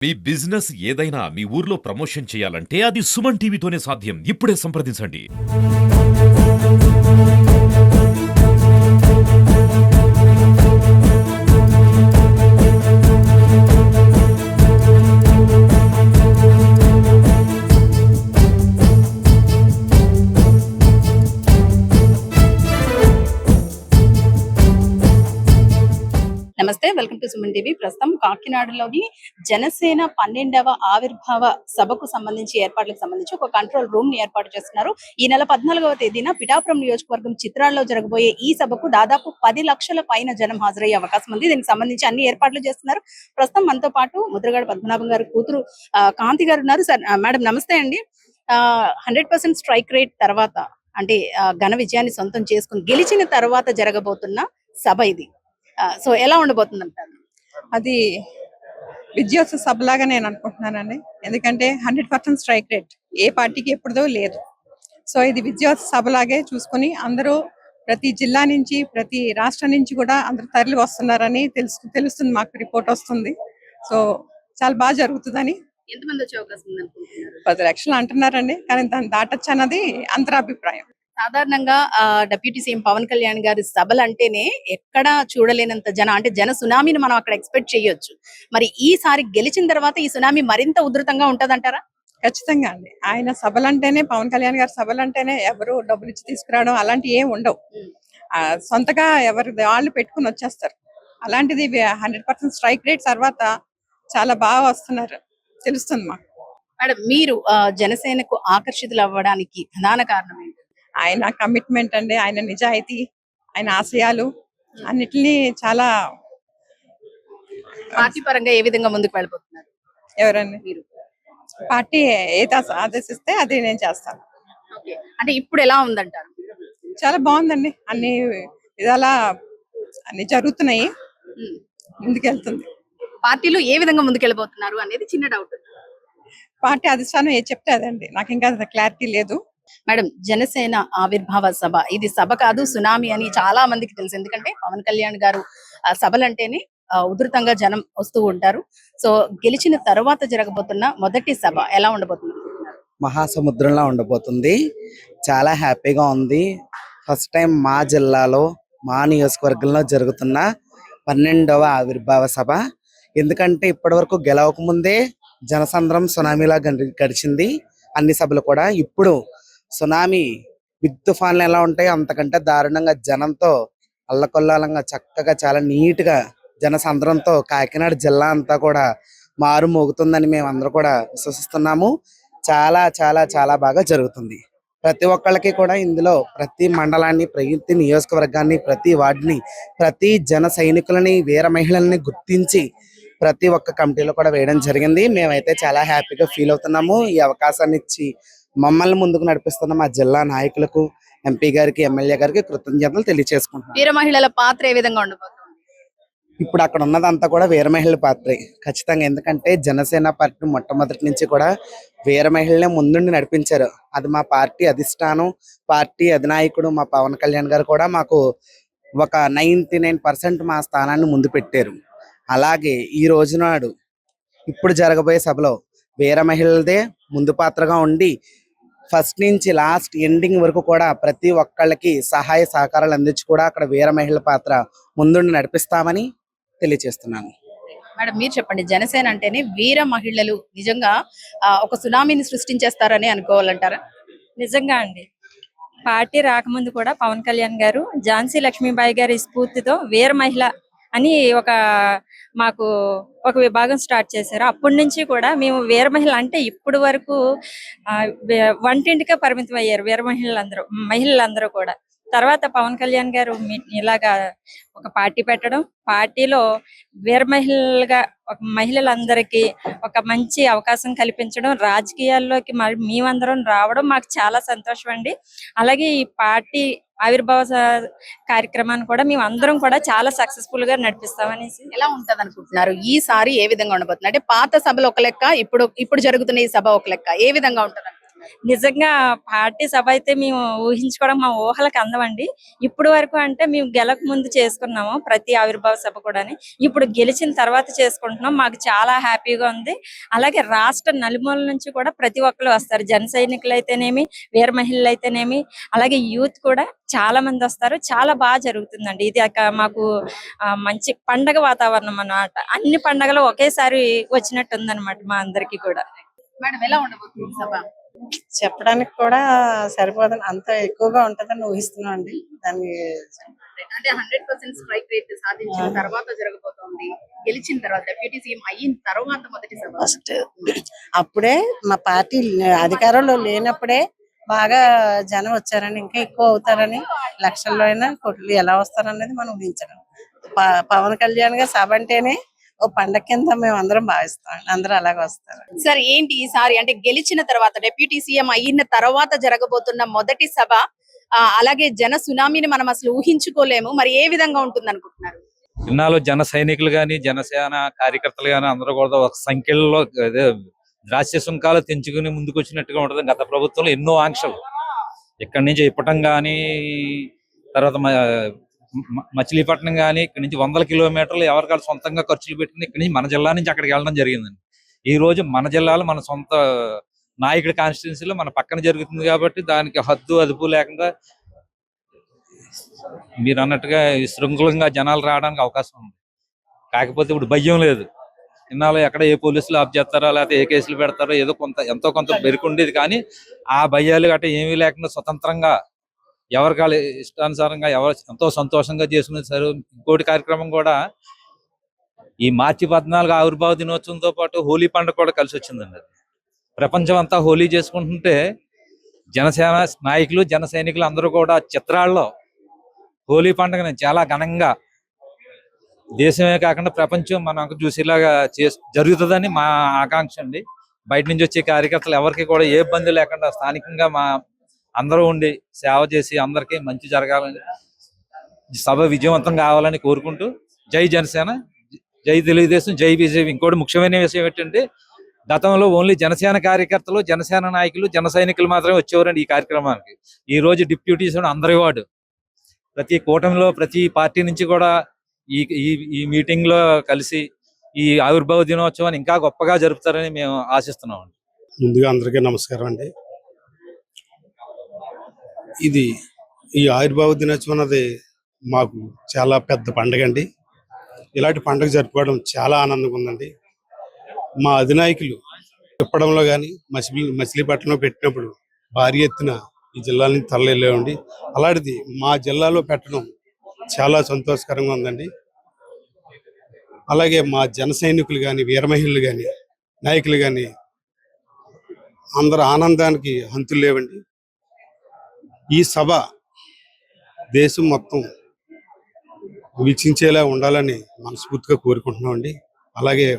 మీ business ఏదైనా మీ ఊర్లో promotion చేయాలంటే అది సుమన్ టీవీతోనే సాధ్యం. ఇప్పుడే సంప్రదించండి. నమస్తే, వెల్కమ్ టు సుమన్ టీవీ. ప్రస్తుతం కాకినాడలోని జనసేన 12వ ఆవిర్భావ సభకు సంబంధించి ఏర్పాట్లకు సంబంధించి ఒక కంట్రోల్ రూమ్ ని ఏర్పాటు చేస్తున్నారు. ఈ నెల 14వ తేదీన పిఠాపురం నియోజకవర్గం చిత్రాల్లో జరగబోయే ఈ సభకు దాదాపు 10 లక్షల పైన జనం హాజరయ్యే అవకాశం ఉంది. దీనికి సంబంధించి అన్ని ఏర్పాట్లు చేస్తున్నారు. ప్రస్తుతం మనతో పాటు ముద్రగడ పద్మనాభం గారు కూతురు కాంతి గారు ఉన్నారు. సార్, మేడం నమస్తే అండి. 100% స్ట్రైక్ రేట్ తర్వాత అంటే ఘన విజయాన్ని సొంతం చేసుకుని గెలిచిన తర్వాత జరగబోతున్న సభ ఇది. సో ఎలా ఉండబోతుంది అంటారు? అది విద్యోత్సవ సభలాగా నేను అనుకుంటున్నానండి. ఎందుకంటే 100% స్ట్రైక్ రేట్ ఏ పార్టీకి ఎప్పుడుదో లేదు. సో ఇది విద్యోత్సవ సభలాగే చూసుకుని అందరూ ప్రతి జిల్లా నుంచి ప్రతి రాష్ట్రం నుంచి కూడా అందరూ తరలి వస్తున్నారని తెలుస్తుంది, మాకు రిపోర్ట్ వస్తుంది. సో చాలా బాగా జరుగుతుందని. ఎంతమంది వచ్చే అవకాశం ఉంది అనుకుంటున్నారు? 10 లక్షలు అంటున్నారండి, కానీ దాన్ని దాటొచ్చు అన్నది అంతరాభిప్రాయం. సాధారణంగా డిప్యూటీ సీఎం పవన్ కళ్యాణ్ గారి సభలు అంటేనే ఎక్కడ చూడలేనంత అంటే జన సునామీని మనం అక్కడ ఎక్స్పెక్ట్ చేయొచ్చు. మరి ఈసారి గెలిచిన తర్వాత ఈ సునామీ మరింత ఉధృతంగా ఉంటదంటారా? ఖచ్చితంగా అండి. ఆయన సభలంటేనే, పవన్ కళ్యాణ్ గారి సభలంటేనే ఎవరు డబ్బులు ఇచ్చి తీసుకురావడం అలాంటివి ఏం ఉండవు. సొంతగా ఎవరి వాళ్ళు పెట్టుకుని వచ్చేస్తారు. అలాంటిది 100% స్ట్రైక్ రేట్ తర్వాత చాలా బాగా వస్తున్నారు, తెలుస్తుంది మాకు. మేడం, మీరు జనసేనకు ఆకర్షితులు అవ్వడానికి ప్రధాన కారణం ఏంటి? ఆయన కమిట్మెంట్ అండి, ఆయన నిజాయితీ, ఆయన ఆశయాలు అన్నిటినీ చాలా. పార్టీ పరంగా ఏ విధంగా ముందుకు వెళ్ళిపోతున్నారు? ఎవరండి మీరు పార్టీ ఏది ఆదేశిస్తే అది నేను చేస్తాను. అంటే ఇప్పుడు ఎలా ఉందంటారు? చాలా బాగుందండి, అన్ని విధాలా అన్ని జరుగుతున్నాయి, ముందుకెళ్తుంది. పార్టీలో ఏ విధంగా ముందుకు వెళ్ళిపోతున్నారు అనేది చిన్న డౌట్. పార్టీ అధిష్టానం ఏది చెప్తే అదండి, నాకు ఇంకా క్లారిటీ లేదు. మేడం, జనసేన ఆవిర్భావ సభ ఇది సభ కాదు, సునామీ అని చాలా మందికి తెలుసు. ఎందుకంటే పవన్ కళ్యాణ్ గారు సభలంటేనే ఉధృతంగా జనం వస్తూ ఉంటారు. సో గెలిచిన తర్వాత జరగబోతున్న మొదటి సభ ఎలా ఉండబోతుంది? మహాసముద్రంలా ఉండబోతుంది. చాలా హ్యాపీగా ఉంది. ఫస్ట్ టైం మా జిల్లాలో, మా నియోజకవర్గంలో జరుగుతున్న 12వ ఆవిర్భావ సభ. ఎందుకంటే ఇప్పటి వరకు గెలవక ముందే జనసంద్రం సునామీలా గడిచింది అన్ని సభలు కూడా. ఇప్పుడు సునామీ బిగ్ తుఫాన్లు ఎలా ఉంటాయో అంతకంటే దారుణంగా జనంతో అల్లకొల్లాలంగా చక్కగా చాలా నీట్ గా జనసంద్రంతో కాకినాడ జిల్లా అంతా కూడా మారు మోగుతుందని మేము అందరూ కూడా విశ్వసిస్తున్నాము. చాలా చాలా చాలా బాగా జరుగుతుంది. ప్రతి ఒక్కళ్ళకి కూడా ఇందులో ప్రతి మండలాన్ని, ప్రతి నియోజకవర్గాన్ని, ప్రతి వార్డుని, ప్రతి జన సైనికులని, వీర మహిళల్ని గుర్తించి ప్రతి ఒక్క కమిటీలో కూడా వేయడం జరిగింది. మేమైతే చాలా హ్యాపీగా ఫీల్ అవుతున్నాము. ఈ అవకాశాన్ని ఇచ్చి మమ్మల్ని ముందుకు నడిపిస్తున్న మా జిల్లా నాయకులకు, ఎంపీ గారికి, ఎమ్మెల్యే గారికి కృతజ్ఞతలు తెలియజేసుకుంటున్నాం. వీర మహిళల పాత్ర ఏ విధంగా ఉండబోతుంది? ఇప్పుడు అక్కడ ఉన్నదంతా కూడా వీర మహిళల పాత్రే ఖచ్చితంగా. ఎందుకంటే జనసేన పార్టీ మొట్టమొదటి నుంచి కూడా వీర మహిళలే ముందుండి నడిపించారు. అది మా పార్టీ అధిష్టానం, పార్టీ అధినాయకుడు మా పవన్ కళ్యాణ్ గారు కూడా మాకు ఒక 99% మా స్థానాన్ని ముందు పెట్టారు. అలాగే ఈ రోజు నాడు ఇప్పుడు జరగబోయే సభలో వీర మహిళలదే ముందు పాత్రగా ఉండి ఫస్ట్ నుంచి లాస్ట్ ఎండింగ్ వరకు కూడా ప్రతి ఒక్కళ్ళకి సహాయ సహకారాలు అందించి కూడా అక్కడ వీర మహిళల పాత్ర ముందుండి నడిపిస్తామని తెలియజేస్తున్నాను. మేడం, మీరు చెప్పండి, జనసేన అంటేనే వీర మహిళలు నిజంగా ఒక సునామీని సృష్టించేస్తారని అనుకోవాలంటారా? నిజంగా అండి. పార్టీ రాకముందు కూడా పవన్ కళ్యాణ్ గారు ఝాన్సీ లక్ష్మీబాయి గారి స్ఫూర్తితో వీర మహిళ అని మాకు ఒక విభాగం స్టార్ట్ చేశారు. అప్పటి నుంచి కూడా మేము వీర మహిళ అంటే ఇప్పుడు వరకు వంటింటికే పరిమితం అయ్యారు వీర మహిళలందరూ కూడా. తర్వాత పవన్ కళ్యాణ్ గారు ఇలాగా ఒక పార్టీ పెట్టడం, పార్టీలో వీర మహిళలుగా ఒక మహిళలందరికీ ఒక మంచి అవకాశం కల్పించడం, రాజకీయాల్లోకి మేమందరం రావడం మాకు చాలా సంతోషం అండి. అలాగే ఈ పార్టీ ఆవిర్భావ కార్యక్రమాన్ని కూడా మేము అందరం కూడా చాలా సక్సెస్ఫుల్ గా నడిపిస్తామనేసి. ఎలా ఉంటది అనుకుంటున్నారు ఈసారి? ఏ విధంగా ఉండబోతుంది? అంటే పాత సభలు ఒక లెక్క, ఇప్పుడు జరుగుతున్న ఈ సభ ఒక లెక్క, ఏ విధంగా ఉంటది? నిజంగా పార్టీ సభ అయితే మేము ఊహించుకోవడం మా ఊహలకు అందమండి. ఇప్పుడు వరకు అంటే మేము గెలక ముందు చేసుకున్నాము ప్రతి ఆవిర్భావ సభ కూడా. ఇప్పుడు గెలిచిన తర్వాత చేసుకుంటున్నాం. మాకు చాలా హ్యాపీగా ఉంది. అలాగే రాష్ట్ర నలుమూలల నుంచి కూడా ప్రతి ఒక్కరు వస్తారు. జన సైనికులు అయితేనేమి, వీర మహిళలు అయితేనేమి, అలాగే యూత్ కూడా చాలా మంది వస్తారు. చాలా బాగా జరుగుతుందండి. ఇది మాకు మంచి పండగ వాతావరణం అన్నమాట. అన్ని పండగలు ఒకేసారి వచ్చినట్టు ఉందన్నమాట మా అందరికి కూడా. మేడం ఎలా ఉండబోతుంది సభ? చెప్పడానికి కూడా సరిపోదని అంత ఎక్కువగా ఉంటదని ఊహిస్తున్నాం అండి. దాన్ని అంటే 100% స్ట్రైక్ రేట్ సాధించిన తర్వాత జరగబోతోంది. గెలిచిన తర్వాత డిప్యూటీ సీఎం అయిన తర్వాత మొదటి సభ. ఫస్ట్ అప్పుడే మా పార్టీ అధికారంలో లేనప్పుడే బాగా జనం వచ్చారని, ఇంకా ఎక్కువ అవుతారని, లక్షల్లో అయినా కోట్లు ఎలా వస్తారనేది మనం ఊహించడం. పవన్ కళ్యాణ్ గారి సభ అంటేనే ఓ పండగ కింద మేము అందరం భావిస్తాం. అందరూ అలాగే వస్తారు. సార్ ఏంటి ఈసారి అంటే గెలిచిన తర్వాత డిప్యూటీ సీఎం అయిన తర్వాత జరగబోతున్న మొదటి సభ, అలాగే జన సునామీని మనం అసలు ఊహించుకోలేము. మరి ఏ విధంగా ఉంటుంది అనుకుంటున్నారు? ఇన్నాళ్ళు జన సైనికులు గాని, జనసేన కార్యకర్తలు గాని అందరూ కూడా ఒక సంఖ్యలో ద్రాస్య సుంకాలు తెంచుకుని ముందుకు వచ్చినట్టుగా ఉంటుంది. గత ప్రభుత్వంలో ఎన్నో ఆంక్షలు ఇక్కడి నుంచి ఇప్పటం గాని, తర్వాత మచిలీపట్నం గాని, ఇక్కడ నుంచి 100 కిలోమీటర్లు ఎవరికాలు సొంతంగా ఖర్చులు పెట్టుకుని ఇక్కడి నుంచి మన జిల్లా నుంచి అక్కడికి వెళ్ళడం జరిగిందండి. ఈ రోజు మన జిల్లాలో మన సొంత నాయకుడి కాన్స్టిట్యున్సీలో మన పక్కన జరుగుతుంది కాబట్టి దానికి హద్దు అదుపు లేకుండా మీరు అన్నట్టుగా శృంఖలంగా జనాలు రావడానికి అవకాశం ఉంది. కాకపోతే ఇప్పుడు భయం లేదు. ఇన్నాళ్ళు ఎక్కడ ఏ పోలీసులు ఆఫ్ చేస్తారో, లేకపోతే ఏ కేసులు పెడతారో ఏదో ఎంతో కొంత బెరుకుండేది. కానీ ఆ భయాలు గట్రా ఏమీ లేకుండా స్వతంత్రంగా ఎవరికాలు ఇష్టానుసారంగా ఎవరు ఎంతో సంతోషంగా చేసుకునే సరే. ఇంకోటి కార్యక్రమం కూడా ఈ మార్చి 14 ఆవిర్భావ దినోత్సవంతో పాటు హోలీ పండుగ కూడా కలిసి వచ్చిందండి. అది ప్రపంచం అంతా హోలీ చేసుకుంటుంటే జనసేన నాయకులు, జన సైనికులు అందరూ కూడా చిత్రాల్లో హోలీ పండుగని చాలా ఘనంగా దేశమే కాకుండా ప్రపంచం మనకు చూసేలాగా జరుగుతుందని మా ఆకాంక్ష అండి. బయట నుంచి వచ్చే కార్యకర్తలు ఎవరికి కూడా ఏ ఇబ్బంది లేకుండా స్థానికంగా మా అందరూ ఉండి సేవ చేసి అందరికీ మంచి జరగాలని, సభ విజయవంతం కావాలని కోరుకుంటూ జై జనసేన, జై తెలుగుదేశం, జై బీజేపీ. ఇంకోటి ముఖ్యమైన విషయం ఏంటంటే గతంలో ఓన్లీ జనసేన కార్యకర్తలు, జనసేన నాయకులు, జన సైనికులు మాత్రమే వచ్చేవారండి ఈ కార్యక్రమానికి. ఈ రోజు డిప్యూటీస్ అందరి వాడు ప్రతి కూటమిలో ప్రతి పార్టీ నుంచి కూడా ఈ ఈ మీటింగ్ లో కలిసి ఈ ఆవిర్భావ దినోత్సవాన్ని ఇంకా గొప్పగా జరుపుతారని మేము ఆశిస్తున్నాం. ముందుగా అందరికీ నమస్కారం అండి. ఈ ఆవిర్భావ దినోత్సవం అన్నది మాకు చాలా పెద్ద పండుగ అండి. ఇలాంటి పండుగ జరుపుకోవడం చాలా ఆనందంగా ఉందండి. మా అధినాయకులు చెప్పడంలో కానీ మచిలీపట్నంలో పెట్టినప్పుడు భారీ ఎత్తున ఈ జిల్లా నుంచి తరలిలేవండి. అలాంటిది మా జిల్లాలో పెట్టడం చాలా సంతోషకరంగా ఉందండి. అలాగే మా జన సైనికులు కానీ, వీర మహిళలు కానీ, నాయకులు కానీ అందరు ఆనందానికి హంతులు లేవండి. ఈ సభ దేశం మొత్తం వీక్షించేలా ఉండాలని మనస్ఫూర్తిగా కోరుకుంటున్నామండి. అలాగే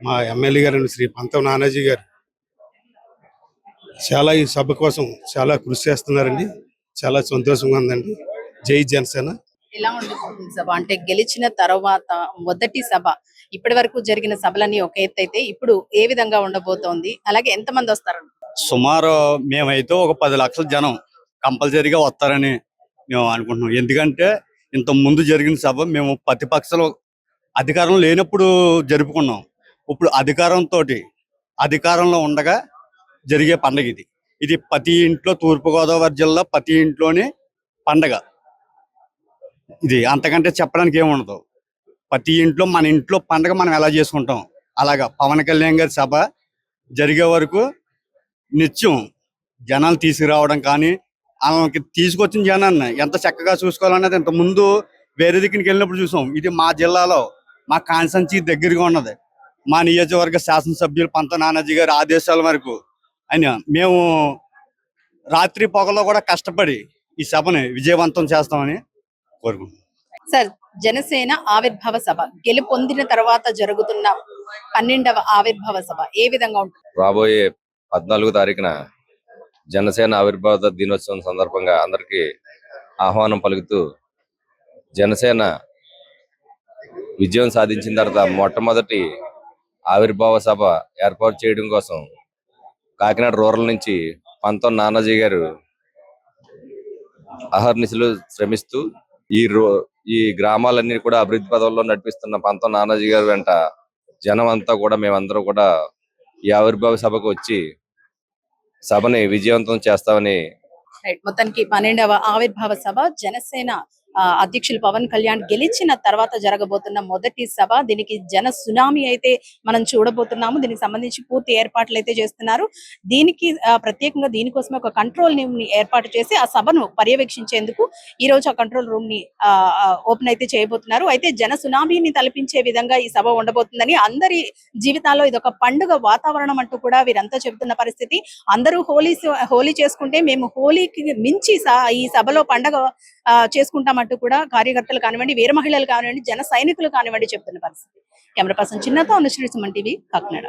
మా ఎమ్మెల్యే గారు శ్రీ పంతం నానాజీ గారు చాలా ఈ సభ కోసం చాలా కృషి చేస్తున్నారండి. చాలా సంతోషంగా ఉందండి. జై జనసేన. ఎలా ఉండబోతుంది సభ? అంటే గెలిచిన తర్వాత మొదటి సభ, ఇప్పటి వరకు జరిగిన సభలన్నీ ఒక ఎత్తు అయితే ఇప్పుడు ఏ విధంగా ఉండబోతోంది? అలాగే ఎంత మంది వస్తారు? సుమారు మేమైతే ఒక 10 లక్షల జనం కంపల్సరీగా వస్తారని మేము అనుకుంటున్నాం. ఎందుకంటే ఇంత ముందు జరిగిన సభ మేము ప్రతిపక్షాలు అధికారం లేనప్పుడు జరుపుకున్నాం. ఇప్పుడు అధికారంలో ఉండగా జరిగే పండగ ఇది ప్రతి ఇంట్లో, తూర్పుగోదావరి జిల్లా ప్రతి ఇంట్లోనే పండగ ఇది. అంతకంటే చెప్పడానికి ఏముండదు. ప్రతి ఇంట్లో మన ఇంట్లో పండగ మనం ఎలా చేసుకుంటాం అలాగా పవన్ కళ్యాణ్ గారి సభ జరిగే వరకు నిత్యం జనాలు తీసుకురావడం కానీ, ఆమెకి తీసుకొచ్చిన జనాన్ని ఎంత చక్కగా చూసుకోవాలన్నది ఇంత ముందు వేరే దగ్గరికి వెళ్ళినప్పుడు చూసాం. ఇది మా జిల్లాలో మా కాన్స్టిట్యున్సీ దగ్గరగా ఉన్నది. మా నియోజకవర్గ శాసనసభ్యులు పంత నానాజీ గారి ఆదేశాల వరకు అయినా మేము రాత్రి పొగలో కూడా కష్టపడి ఈ సభని విజయవంతం చేస్తామని కోరుకుంటున్నాం. సార్, జనసేన ఆవిర్భావ సభ గెలుపొందిన తర్వాత జరుగుతున్న 12వ ఆవిర్భావ సభ ఏ విధంగా ఉంటుంది? రాబోయే 14వ తారీఖున జనసేన ఆవిర్భావ దినోత్సవం సందర్భంగా అందరికీ ఆహ్వానం పలుకుతూ జనసేన విజయం సాధించిన తర్వాత మొట్టమొదటి ఆవిర్భావ సభ ఏర్పాటు చేయడం కోసం కాకినాడ రూరల్ నుంచి పంతం నానాజీ గారు అహర్నిశలు శ్రమిస్తూ ఈ గ్రామాలన్నీ కూడా అభివృద్ధి పదంలో నడిపిస్తున్న పంతం నానాజీ గారు వెంట జనం అంతా కూడా మేమందరం కూడా ఈ ఆవిర్భావ సభకు వచ్చి సభని విజయవంతం చేస్తామని రైట్. మొత్తానికి 12వ ఆవిర్భావ సభ జనసేన అధ్యక్షులు పవన్ కళ్యాణ్ గెలిచిన తర్వాత జరగబోతున్న మొదటి సభ. దీనికి జన సునామీ అయితే మనం చూడబోతున్నాము. దీనికి సంబంధించి పూర్తి ఏర్పాట్లు అయితే చేస్తున్నారు. దీనికి ప్రత్యేకంగా దీనికోసమే ఒక కంట్రోల్ రూమ్ ని ఏర్పాటు చేసి ఆ సభను పర్యవేక్షించేందుకు ఈ రోజు ఆ కంట్రోల్ రూమ్ ని ఓపెన్ అయితే చేయబోతున్నారు. అయితే జన సునామీని తలపించే విధంగా ఈ సభ ఉండబోతుందని, అందరి జీవితాల్లో ఇది ఒక పండుగ వాతావరణం అంటూ కూడా వీరంతా చెబుతున్న పరిస్థితి. అందరూ హోలీ చేసుకుంటే మేము హోలీకి మించి ఈ సభలో పండుగ చేసుకుంటామంటూ కూడా కార్యకర్తలు కానివ్వండి, వీర మహిళలు కానివ్వండి, జన సైనికులు కానివ్వండి చెప్తున్న పరిస్థితి. కెమెరా పర్సన్ చిన్నతో అనుశ్రీ సుమన్ టీవీ కాకినాడ.